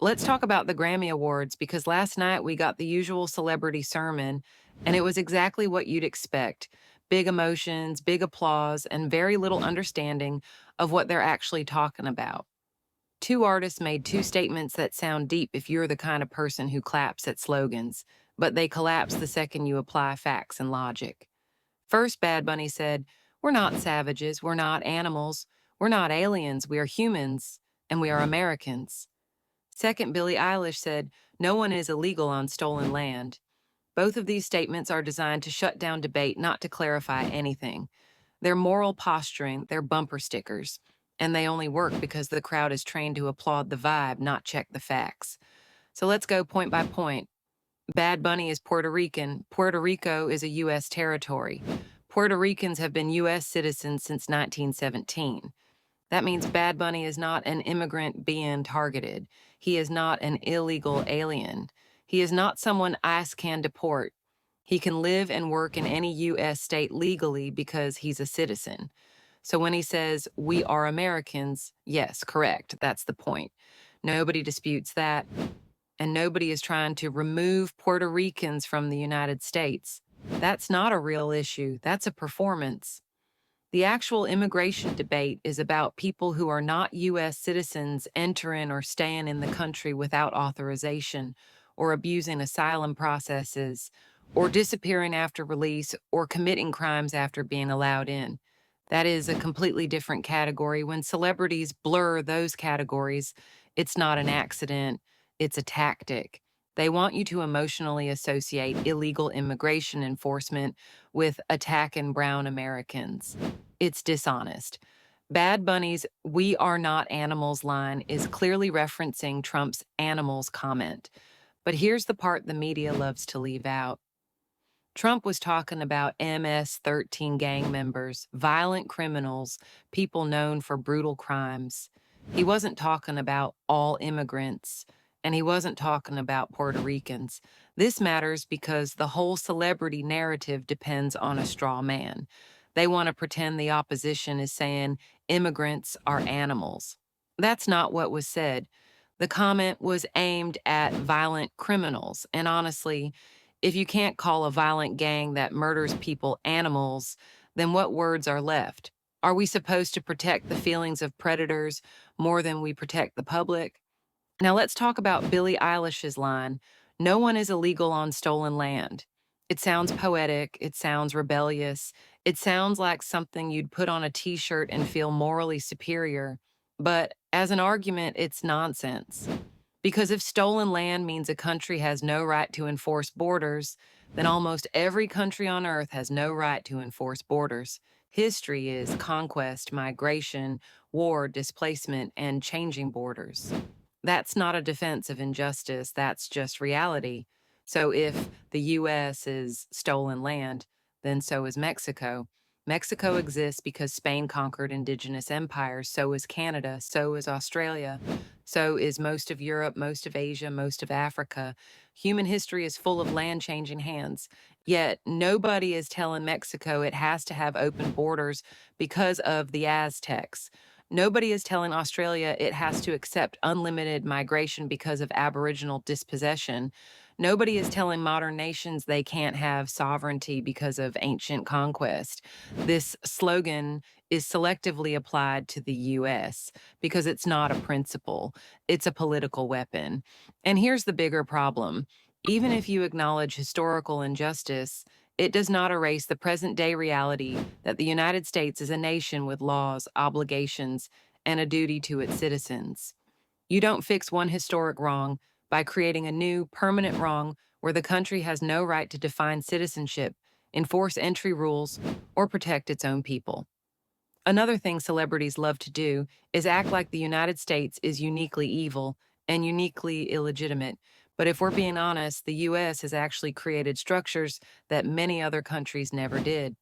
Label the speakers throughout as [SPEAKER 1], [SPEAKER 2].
[SPEAKER 1] Let's talk about the Grammy Awards because last night we got the usual celebrity sermon, and it was exactly what you'd expect: big emotions, big applause, and very little understanding of what they're actually talking about. Two artists made two statements that sound deep if you're the kind of person who claps at slogans, but they collapse the second you apply facts and logic. First, Bad Bunny said, "We're not savages, we're not animals, we're not aliens, we are humans, and we are Americans." Second, Billie Eilish said, "No one is illegal on stolen land." Both of these statements are designed to shut down debate, not to clarify anything. They're moral posturing, they're bumper stickers, and they only work because the crowd is trained to applaud the vibe, not check the facts. So let's go point by point. Bad Bunny is Puerto Rican. Puerto Rico is a U.S. territory. Puerto Ricans have been U.S. citizens since 1917. That means Bad Bunny is not an immigrant being targeted. He is not an illegal alien. He is not someone ICE can deport. He can live and work in any U.S. state legally because he's a citizen. So when he says, "We are Americans," yes, correct. That's the point. Nobody disputes that. And nobody is trying to remove Puerto Ricans from the United States. That's not a real issue. That's a performance. The actual immigration debate is about people who are not U.S. citizens entering or staying in the country without authorization, or abusing asylum processes, or disappearing after release, or committing crimes after being allowed in. That is a completely different category. When celebrities blur those categories, it's not an accident, it's a tactic. They want you to emotionally associate illegal immigration enforcement with attacking brown Americans. It's dishonest. Bad Bunny's "We Are Not Animals" line is clearly referencing Trump's animals comment. But here's the part the media loves to leave out. Trump was talking about MS-13 gang members, violent criminals, people known for brutal crimes. He wasn't talking about all immigrants, and he wasn't talking about Puerto Ricans. This matters because the whole celebrity narrative depends on a straw man. They want to pretend the opposition is saying immigrants are animals. That's not what was said. The comment was aimed at violent criminals, and honestly, if you can't call a violent gang that murders people animals, then what words are left? Are we supposed to protect the feelings of predators more than we protect the public? Now let's talk about Billie Eilish's line, "No one is illegal on stolen land." It sounds poetic, it sounds rebellious, it sounds like something you'd put on a t-shirt and feel morally superior. But as an argument, it's nonsense. Because if stolen land means a country has no right to enforce borders, then almost every country on earth has no right to enforce borders. History is conquest, migration, war, displacement, and changing borders. That's not a defense of injustice, that's just reality. So if the US is stolen land, then so is Mexico. Mexico exists because Spain conquered indigenous empires, so is Canada, so is Australia, so is most of Europe, most of Asia, most of Africa. Human history is full of land changing hands. Yet nobody is telling Mexico it has to have open borders because of the Aztecs. Nobody is telling Australia it has to accept unlimited migration because of Aboriginal dispossession. Nobody is telling modern nations they can't have sovereignty because of ancient conquest. This slogan is selectively applied to the US because it's not a principle, it's a political weapon. And here's the bigger problem. Even if you acknowledge historical injustice, it does not erase the present day reality that the United States is a nation with laws, obligations, and a duty to its citizens. You don't fix one historic wrong by creating a new, permanent wrong where the country has no right to define citizenship, enforce entry rules, or protect its own people. Another thing celebrities love to do is act like the United States is uniquely evil and uniquely illegitimate. But if we're being honest, the US has actually created structures that many other countries never did.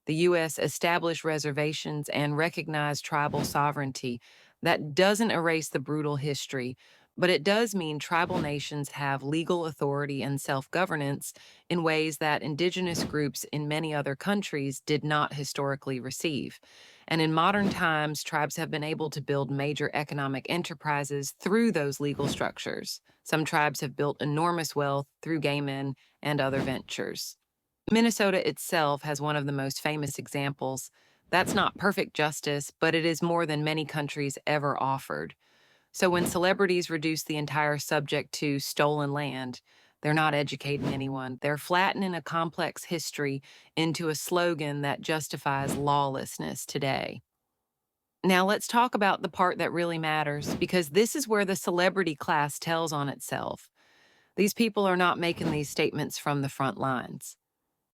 [SPEAKER 1] The U.S. established reservations and recognized tribal sovereignty. That doesn't erase the brutal history, but it does mean tribal nations have legal authority and self-governance in ways that indigenous groups in many other countries did not historically receive. And in modern times, tribes have been able to build major economic enterprises through those legal structures. Some tribes have built enormous wealth through gaming and other ventures. Minnesota itself has one of the most famous examples. That's not perfect justice, but it is more than many countries ever offered. So when celebrities reduce the entire subject to stolen land, they're not educating anyone. They're flattening a complex history into a slogan that justifies lawlessness today. Now let's talk about the part that really matters, because this is where the celebrity class tells on itself. These people are not making these statements from the front lines.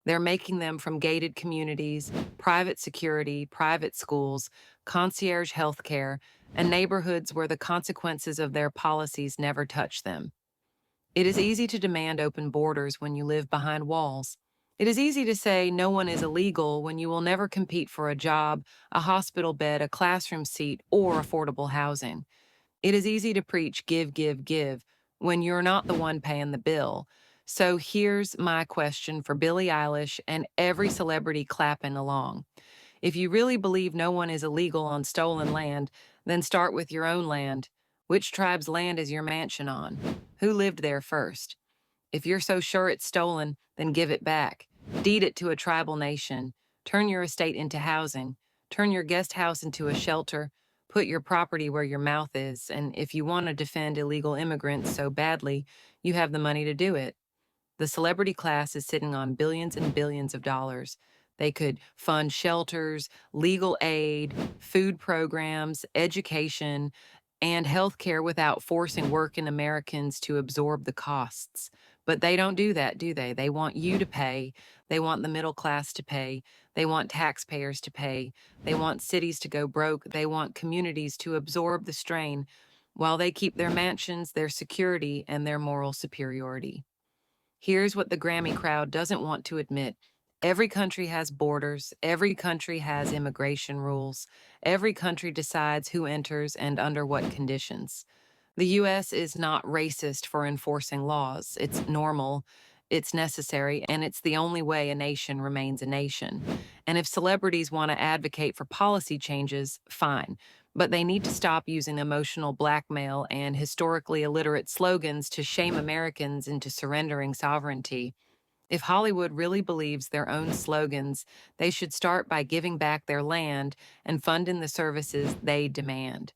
[SPEAKER 1] They're making them from gated communities, private security, private schools, concierge healthcare, and neighborhoods where the consequences of their policies never touch them. It is easy to demand open borders when you live behind walls. It is easy to say no one is illegal when you will never compete for a job, a hospital bed, a classroom seat, or affordable housing. It is easy to preach give, give, give when you're not the one paying the bill. So here's my question for Billie Eilish and every celebrity clapping along. If you really believe no one is illegal on stolen land, then start with your own land. Which tribe's land is your mansion on? Who lived there first? If you're so sure it's stolen, then give it back. Deed it to a tribal nation. Turn your estate into housing. Turn your guest house into a shelter. Put your property where your mouth is. And if you want to defend illegal immigrants so badly, you have the money to do it. The celebrity class is sitting on billions and billions of dollars. They could fund shelters, legal aid, food programs, education, and healthcare without forcing working Americans to absorb the costs. But they don't do that, do they? They want you to pay. They want the middle class to pay. They want taxpayers to pay. They want cities to go broke. They want communities to absorb the strain while they keep their mansions, their security, and their moral superiority. Here's what the Grammy crowd doesn't want to admit. Every country has borders. Every country has immigration rules. Every country decides who enters and under what conditions. The US is not racist for enforcing laws. It's normal, it's necessary, and it's the only way a nation remains a nation. And if celebrities want to advocate for policy changes, fine. But they need to stop using emotional blackmail and historically illiterate slogans to shame Americans into surrendering sovereignty. If Hollywood really believes their own slogans, they should start by giving back their land and funding the services they demand.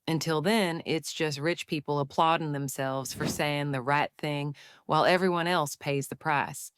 [SPEAKER 1] Until then, it's just rich people applauding themselves for saying the right thing while everyone else pays the price.